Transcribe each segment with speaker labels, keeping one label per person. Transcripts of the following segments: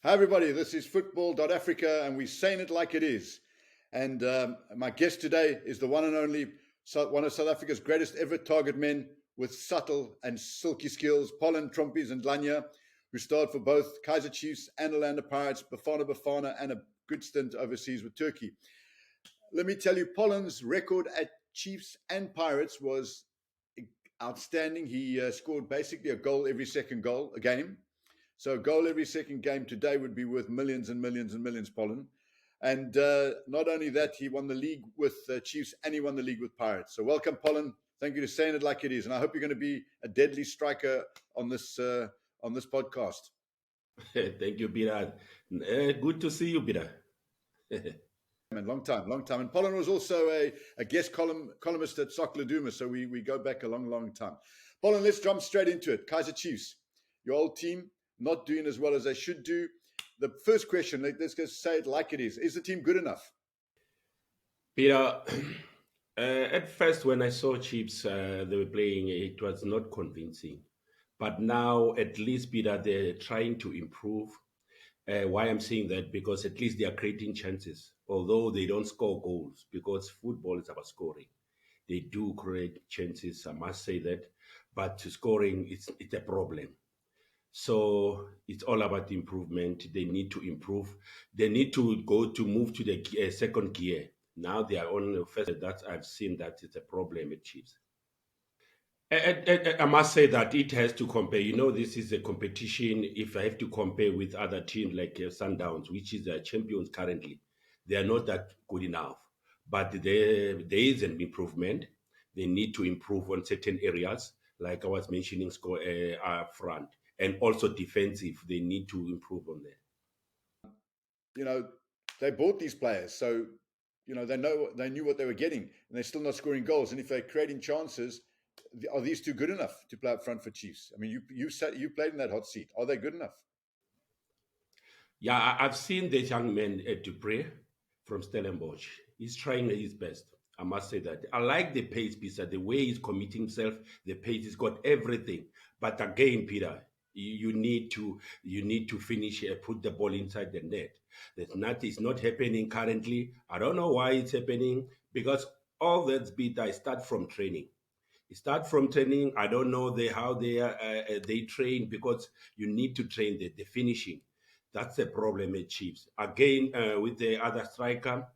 Speaker 1: Hi, everybody. This is Football.Africa, and we're saying it like it is. And my guest today is the one and only, one of South Africa's greatest ever target men with subtle and silky skills, Pollen Ndlanya, who starred for both Kaizer Chiefs and Orlando Pirates, Bafana, and a good stint overseas with Turkey. Let me tell you, Pollen's record at Chiefs and Pirates was outstanding. He scored basically a goal every second goal a game. So a goal every second game today would be worth millions and millions and millions, Pollen. And not only that, he won the league with Chiefs and he won the league with Pirates. So welcome, Pollen. Thank you for saying it like it is. And I hope you're going to be a deadly striker on this podcast.
Speaker 2: Thank you, Bira. Good to see you, Bira.
Speaker 1: Long time. And Pollen was also a guest columnist at Soccer Laduma, so we go back a long time. Pollen, let's jump straight into it. Kaizer Chiefs, your old team, not doing as well as they should do. The first question, let's just say it like it is the team good enough?
Speaker 2: Peter, at first when I saw Chiefs, they were playing, it was not convincing. But now, at least, Peter, they're trying to improve. Why I'm saying that? Because at least they are creating chances, although they don't score goals, because football is about scoring. They do create chances, I must say that. But scoring, it's a problem. So it's all about improvement. They need to improve. They need to move to the second gear. Now they are on the first. That I've seen that it's a problem at Chiefs. I must say that it has to compare. This is a competition. If I have to compare with other teams like Sundowns, which is the champions currently, they are not that good enough. But there is an improvement. They need to improve on certain areas, like I was mentioning, score up front, and also defensive. They need to improve on that.
Speaker 1: They bought these players, so they knew what they were getting, and they're still not scoring goals. And if they're creating chances, are these two good enough to play up front for Chiefs? I mean, you played in that hot seat. Are they good enough?
Speaker 2: Yeah, I've seen the young man Dupree from Stellenbosch. He's trying his best. I must say that. I like the pace, Peter, the way he's committing himself, the pace, he's got everything. But again, Peter, you need to finish, put the ball inside the net. It's not happening currently. I don't know why it's happening, because all that's Peter start from training. I don't know how they train, because you need to train the finishing. That's the problem at Chiefs. Again, with the other striker,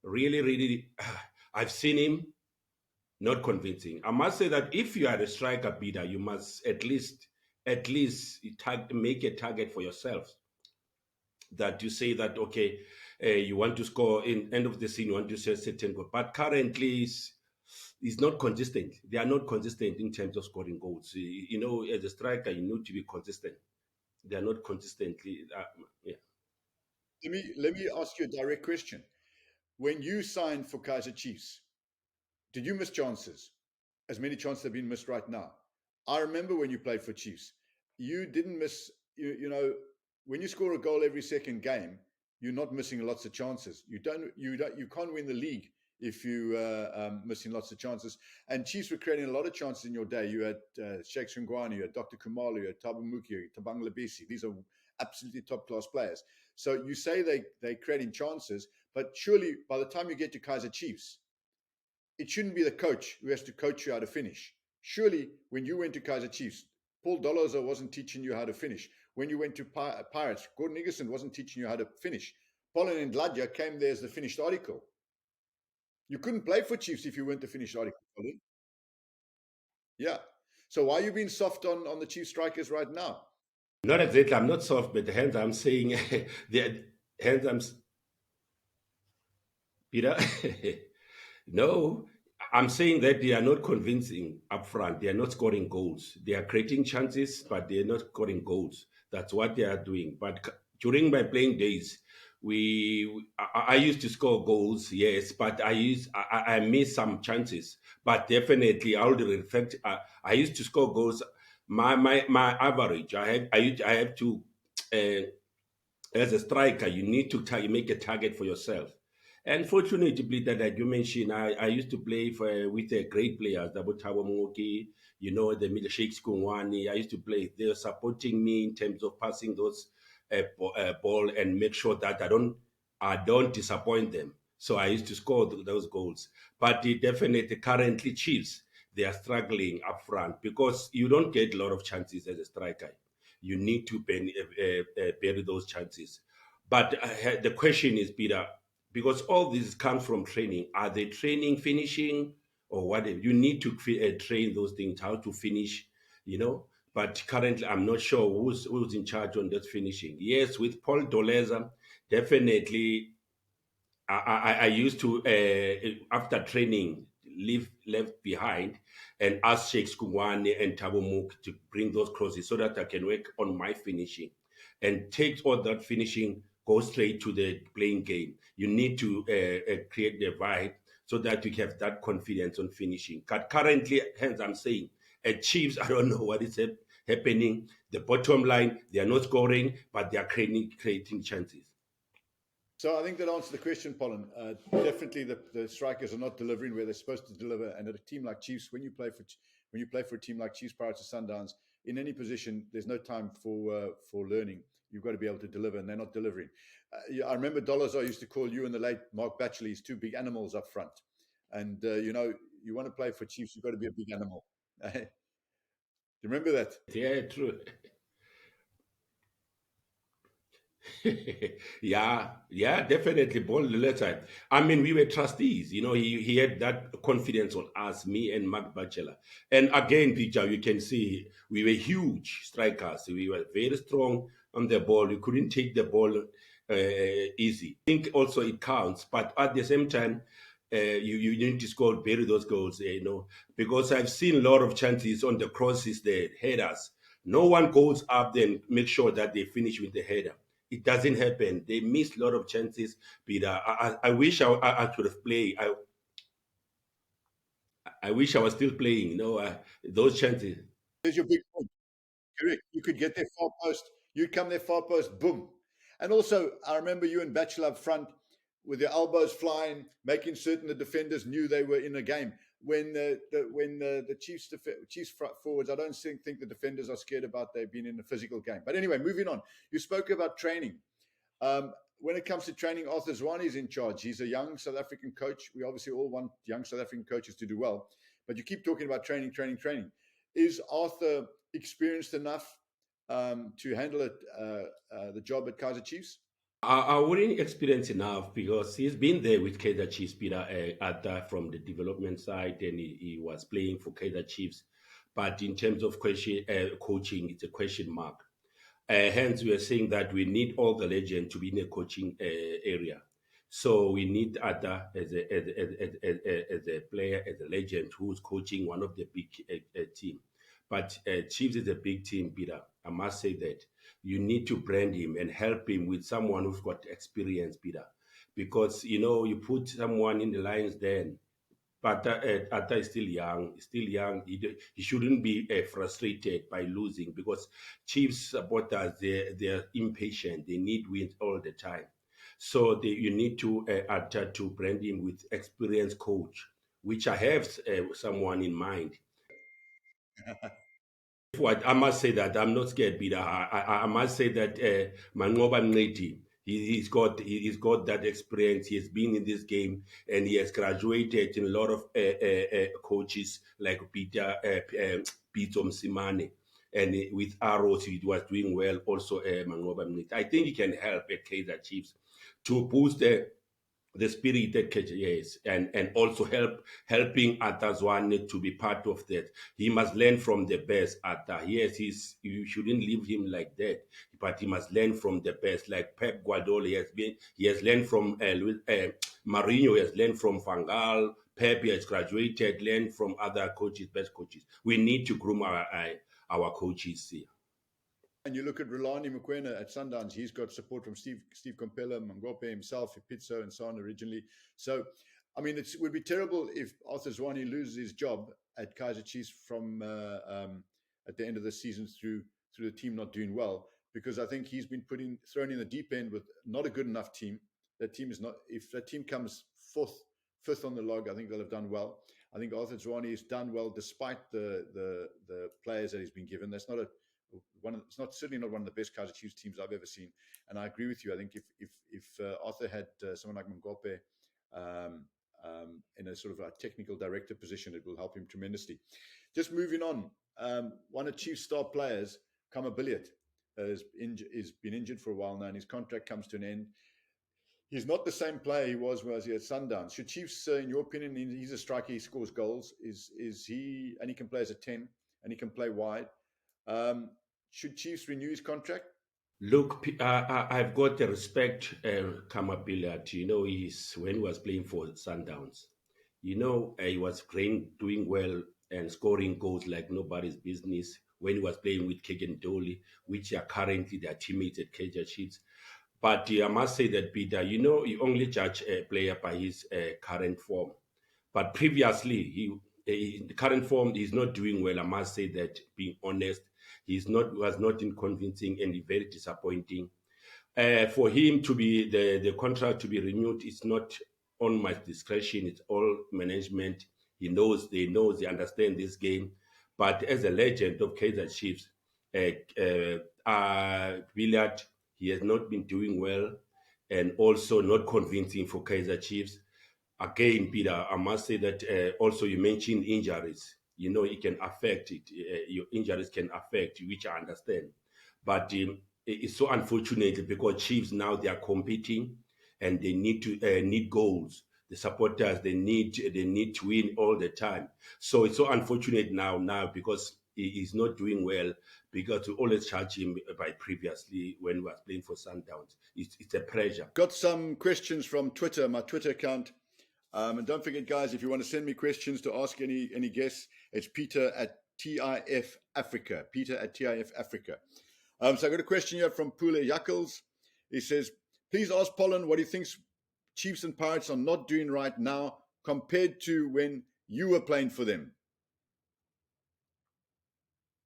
Speaker 2: really, I've seen him not convincing. I must say that if you are a striker, Peter, you must at least make a target for yourself. That you say that, okay, you want to score in end of the season, you want to say certain goal. But currently, it's not consistent. They are not consistent in terms of scoring goals. As a striker, you need to be consistent. They are not consistently. Yeah.
Speaker 1: Let me ask you a direct question. When you signed for Kaizer Chiefs, did you miss chances? As many chances have been missed right now. I remember when you played for Chiefs, you didn't miss. When you score a goal every second game, you're not missing lots of chances. You can't win the league if you missing lots of chances. And Chiefs were creating a lot of chances in your day. You had Sheikh Sungwani, you had Dr. Kumalo, you had Thabo Muki, you had Tabang Labisi. These are absolutely top class players. So you say they're creating chances, but surely by the time you get to Kaizer Chiefs, it shouldn't be the coach who has to coach you how to finish. Surely when you went to Kaizer Chiefs, Paul Dolozo wasn't teaching you how to finish. When you went to Pirates, Gordon Egerson wasn't teaching you how to finish. Pollen Ndlanya came there as the finished article. You couldn't play for Chiefs if you weren't the finished article, Pollen. Yeah. So why are you being soft on the Chief strikers right now?
Speaker 2: Not exactly. I'm not soft, but hence I'm saying Peter. No, I'm saying that they are not convincing up front. They are not scoring goals. They are creating chances, but they are not scoring goals. That's what they are doing. But during my playing days, I used to score goals, yes, but I missed some chances. But definitely, I would reflect. I used to score goals. My average. I have to. As a striker, you need to make a target for yourself. And fortunately, that like you mentioned, I used to play with great players, Thabo Muki, the middle Sheikh Skungwani. I used to play. They were supporting me in terms of passing those ball and make sure that I don't disappoint them. So I used to score those goals. But definitely, currently, Chiefs, they are struggling up front because you don't get a lot of chances as a striker. You need to bury those chances. But the question is, Peter, because all this comes from training. Are they training finishing or whatever? You need to train those things, how to finish, you know. But currently, I'm not sure who's in charge on that finishing. Yes, with Paul Doleza, definitely I used to after training leave left behind and ask Sheikh Skungwane and Tabo Mook to bring those crosses so that I can work on my finishing and take all that finishing go straight to the playing game. You need to create the vibe so that you have that confidence on finishing. But currently, hence I'm saying, at Chiefs, I don't know what is happening. The bottom line, they are not scoring, but they are creating chances.
Speaker 1: So I think that answers the question, Pollen. Definitely, the strikers are not delivering where they're supposed to deliver. And at a team like Chiefs, when you play for a team like Chiefs prior to Sundowns, in any position, there's no time for learning. You've got to be able to deliver, and they're not delivering. Yeah, I remember Dolazar used to call you and the late Mark Batchley's two big animals up front. And you want to play for Chiefs, you've got to be a big animal. Do you remember that?
Speaker 2: Yeah, true. Yeah, definitely. Paul Lillard. I mean, we were trustees. He had that confidence on us, me and Mark Bachelor. And again, Peter, you can see we were huge strikers. We were very strong on the ball. We couldn't take the ball easy. I think also it counts, but at the same time, you need to score, bury those goals, because I've seen a lot of chances on the crosses, the headers. No one goes up there and make sure that they finish with the header. It doesn't happen. They miss a lot of chances. But I wish I could have played. I wish I was still playing. Those chances.
Speaker 1: There's your big point. Correct. You could get their far post. You'd come their far post, boom. And also, I remember you and Batchelor up front with your elbows flying, making certain the defenders knew they were in a game. When the Chiefs forwards, I don't think the defenders are scared about they being in a physical game. But anyway, moving on. You spoke about training. When it comes to training, Arthur Zwane is in charge. He's a young South African coach. We obviously all want young South African coaches to do well, but you keep talking about training, training, training. Is Arthur experienced enough to handle the job at Kaizer Chiefs?
Speaker 2: I wouldn't experience enough because he's been there with Kaizer Chiefs, Peter, from the development side, and he was playing for Kaizer Chiefs. But in terms of coaching, it's a question mark. Hence, we are saying that we need all the legends to be in a coaching area. So we need Ada as a player, as a legend who's coaching one of the big team. But Chiefs is a big team, Peter. I must say that you need to brand him and help him with someone who's got experience, Peter. Because you put someone in the Lions Den, but Atta is still young. Still young. He shouldn't be frustrated by losing because Chiefs supporters they're impatient. They need wins all the time. So you need to Atta to brand him with experienced coach, which I have someone in mind. What I must say that I'm not scared, Peter. I must say that Manqoba Mngidi, he's got that experience. He has been in this game and he has graduated in a lot of coaches like Peter Msimane. And with Arrows, he was doing well. Also, Manqoba Mngidi. I think he can help at Kaizer Chiefs to boost the spirited catch, yes, and also helping Atta Zwane to be part of that. He must learn from the best. Atta, yes, you shouldn't leave him like that, but he must learn from the best. Like Pep Guardiola, he has learned from Mourinho, he has learned from Fangal. Pep has graduated, learned from other coaches, best coaches. We need to groom our coaches here.
Speaker 1: And you look at Rolani Mokoena at Sundowns, he's got support from Steve Compella, Manqoba himself, Pizzo, and so on originally. So, I mean, it would be terrible if Arthur Zwane loses his job at Kaizer Chiefs from at the end of the season through the team not doing well, because I think he's been thrown in the deep end with not a good enough team. That team is not. If that team comes fifth on the log, I think they'll have done well. I think Arthur Zwane has done well despite the players that he's been given. That's not a It's not certainly not one of the best Kaizer Chiefs teams I've ever seen. And I agree with you. I think if Arthur had someone like Manqoba in a sort of a technical director position, it will help him tremendously. Just moving on, one of Chiefs' star players, Khama Billiat, has been injured for a while now, and his contract comes to an end. He's not the same player he was when he at Sundowns. Should Chiefs, in your opinion, he's a striker, he scores goals. Is he, and he can play as a 10, and he can play wide. Should Chiefs renew his contract?
Speaker 2: Look, I've got the respect, Khama Billiat. He's when he was playing for Sundowns. He was doing well and scoring goals like nobody's business when he was playing with Kagan Dolly, which are currently their teammates at Kaizer Chiefs. But I must say that, Peter, you only judge a player by his current form. But previously, in the current form, he's not doing well. I must say that, being honest, was not in convincing and very disappointing. For him to be the contract to be renewed, it's not on my discretion. It's all management. They understand this game. But as a legend of Kaizer Chiefs, Billiard, he has not been doing well, and also not convincing for Kaizer Chiefs. Again, Peter, I must say that also you mentioned injuries. It can affect it. Your injuries can affect, which I understand. But it's so unfortunate because Chiefs now they are competing and they need goals. The supporters they need to win all the time. So it's so unfortunate now because he is not doing well, because we always charge him by previously when he was playing for Sundowns. It's a pressure.
Speaker 1: Got some questions from Twitter, my Twitter account. And don't forget, guys, if you want to send me questions to ask any guests, it's Peter at TIF Africa. Peter at TIF Africa. So I got a question here from Pule Yakels. He says, please ask Pollen what he thinks Chiefs and Pirates are not doing right now compared to when you were playing for them.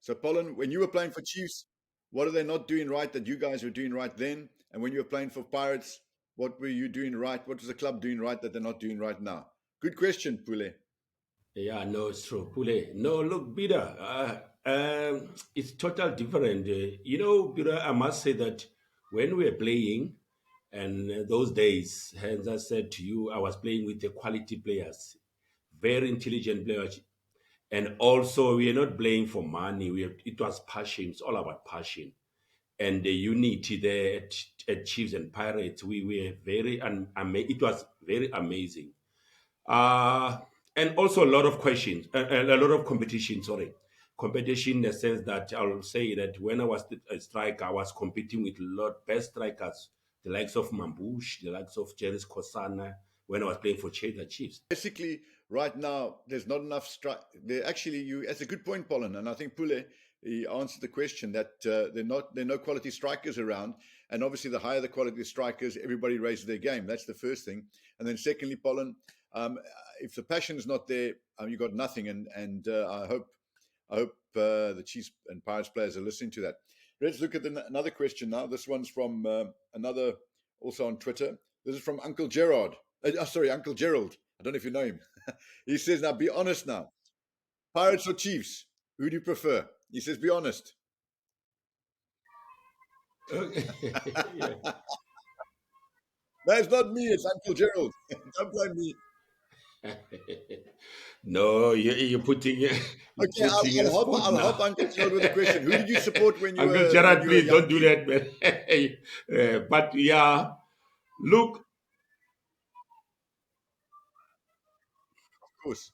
Speaker 1: So, Pollen, when you were playing for Chiefs, what are they not doing right that you guys were doing right then? And when you were playing for Pirates, what were you doing right? What was the club doing right that they're not doing right now? Good question, Pule.
Speaker 2: Yeah, no, it's true. Pule. No, look, Bida, it's total different. Bida, I must say that when we were playing, and those days, as I said to you, I was playing with the quality players, very intelligent players. And also, we are not playing for money. It was passion. It's all about passion. And the unity there at Chiefs and Pirates, we were it was very amazing. Uh, and also a lot of questions, a lot of competition, sorry. Competition in the sense that I'll say that when I was a striker, I was competing with a lot best strikers, the likes of Mambush, the likes of Jerry Kosana, when I was playing for Kaizer Chiefs.
Speaker 1: Basically, right now, there's not enough strike. That's a good point, Pollen. And I think Pule, he answered the question that there are no quality strikers around. And obviously, the higher the quality of strikers, everybody raises their game. That's the first thing. And then secondly, Pollen, if the passion is not there, you got nothing. And I hope the Chiefs and Pirates players are listening to that. Let's look at another question now. This one's from another, also on Twitter. This is from Uncle Gerard. Uncle Gerald. I don't know if you know him. He says, now be honest now. Pirates or Chiefs? Who do you prefer? He says, be honest.
Speaker 2: Yeah.
Speaker 1: No, it's not me. It's Uncle Gerald. Don't blame me.
Speaker 2: No, you're putting
Speaker 1: Okay,
Speaker 2: a spot
Speaker 1: I'll help
Speaker 2: now.
Speaker 1: Uncle Gerald with the question. Who did you support when you
Speaker 2: Uncle
Speaker 1: were
Speaker 2: Gerard,
Speaker 1: a
Speaker 2: please
Speaker 1: young
Speaker 2: don't do
Speaker 1: kid?
Speaker 2: that, man. But yeah, look,
Speaker 1: Of course.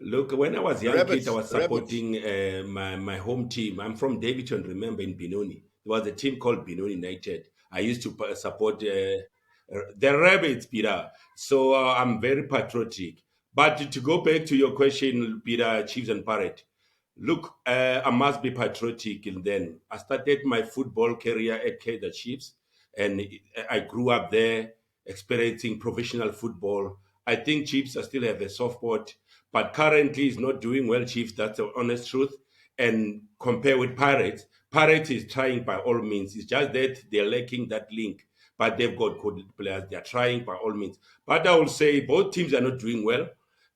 Speaker 2: Look, when I was a
Speaker 1: The
Speaker 2: young kid, I
Speaker 1: Rabbits.
Speaker 2: was
Speaker 1: The Rabbits.
Speaker 2: supporting my home team. I'm from Davidson, remember, in Benoni. There was a team called Benoni United. I used to support the Rabbits, Peter. So I'm very patriotic. But to go back to your question, Peter, Chiefs and Parrot, look, I must be patriotic. And then I started my football career at Kaizer Chiefs, and I grew up there experiencing professional football. I think Chiefs still have a soft spot, but currently is not doing well, Chiefs. That's the honest truth. And compare with Pirates, Pirates is trying by all means. It's just that they're lacking that link, but they've got good players. They're trying by all means. But I will say both teams are not doing well.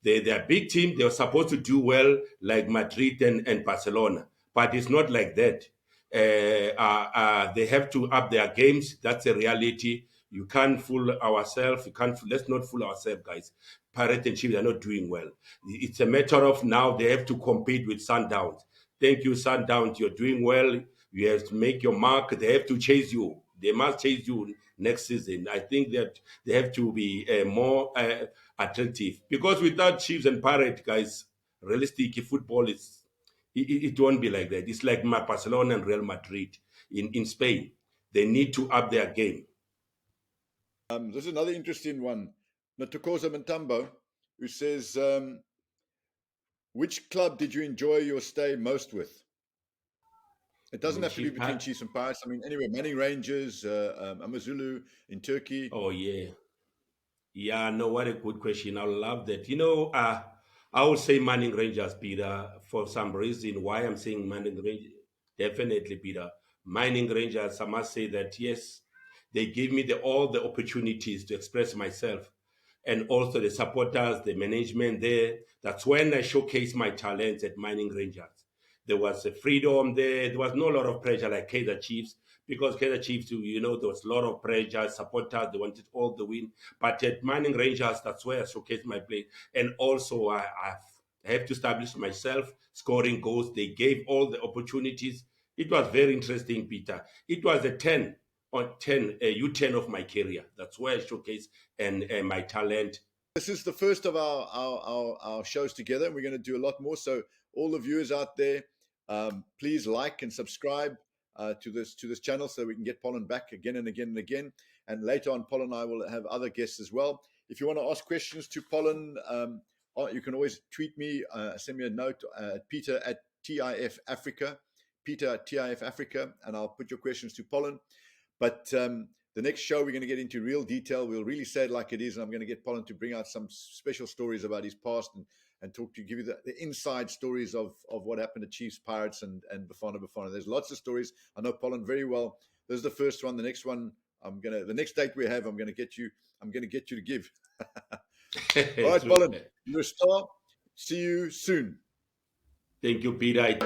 Speaker 2: They're a big team. They're supposed to do well like Madrid and Barcelona, but it's not like that. They have to up their games. That's a reality. You can't fool ourselves. You can't. Let's not fool ourselves, guys. Pirates and Chiefs are not doing well. It's a matter of now they have to compete with Sundowns. Thank you, Sundowns. You're doing well. You have to make your mark. They have to chase you. They must chase you next season. I think that they have to be more attractive because without Chiefs and Pirates, guys, realistic football is it won't be like that. It's like my Barcelona and Real Madrid in Spain. They need to up their game.
Speaker 1: This is another interesting one. Natokoza Mantambo, who says, which club did you enjoy your stay most with? It doesn't have to be
Speaker 2: Chief
Speaker 1: between
Speaker 2: Pat.
Speaker 1: Chiefs and Pirates. I mean, anyway, Manning Rangers, Amazulu in Turkey.
Speaker 2: Oh yeah. Yeah, no, what a good question. I love that. I would say Manning Rangers, Peter, for some reason. Why I'm saying Manning Rangers, definitely, Peter. Manning Rangers, I must say that, yes, they give me all the opportunities to express myself. And also the supporters, the management there. That's when I showcase my talents at Mining Rangers. There was a freedom there. There was no lot of pressure like Kaizer Chiefs because Kaizer Chiefs, there was a lot of pressure. Supporters, they wanted all the win. But at Mining Rangers, that's where I showcased my play. And also, I have to establish myself, scoring goals. They gave all the opportunities. It was very interesting, Peter. It was a 10 on 10, U10 of my career. That's where I showcase and my talent.
Speaker 1: This is the first of our shows together. We're going to do a lot more. So all the viewers out there, please like and subscribe to this channel so we can get Pollen back again and again and again. And later on, Pollen and I will have other guests as well. If you want to ask questions to Pollen, you can always tweet me, send me a note, Peter at TIF Africa, Peter at TIF Africa, and I'll put your questions to Pollen. But the next show, we're going to get into real detail. We'll really say it like it is. And I'm going to get Pollen to bring out some special stories about his past and talk to give you the inside stories of what happened to Chiefs, Pirates, and Bafana. There's lots of stories. I know Pollen very well. This is the first one. The next one, the next date we have, I'm going to get you to give. All right, Pollen, you're a star. See you soon.
Speaker 2: Thank you, Peter.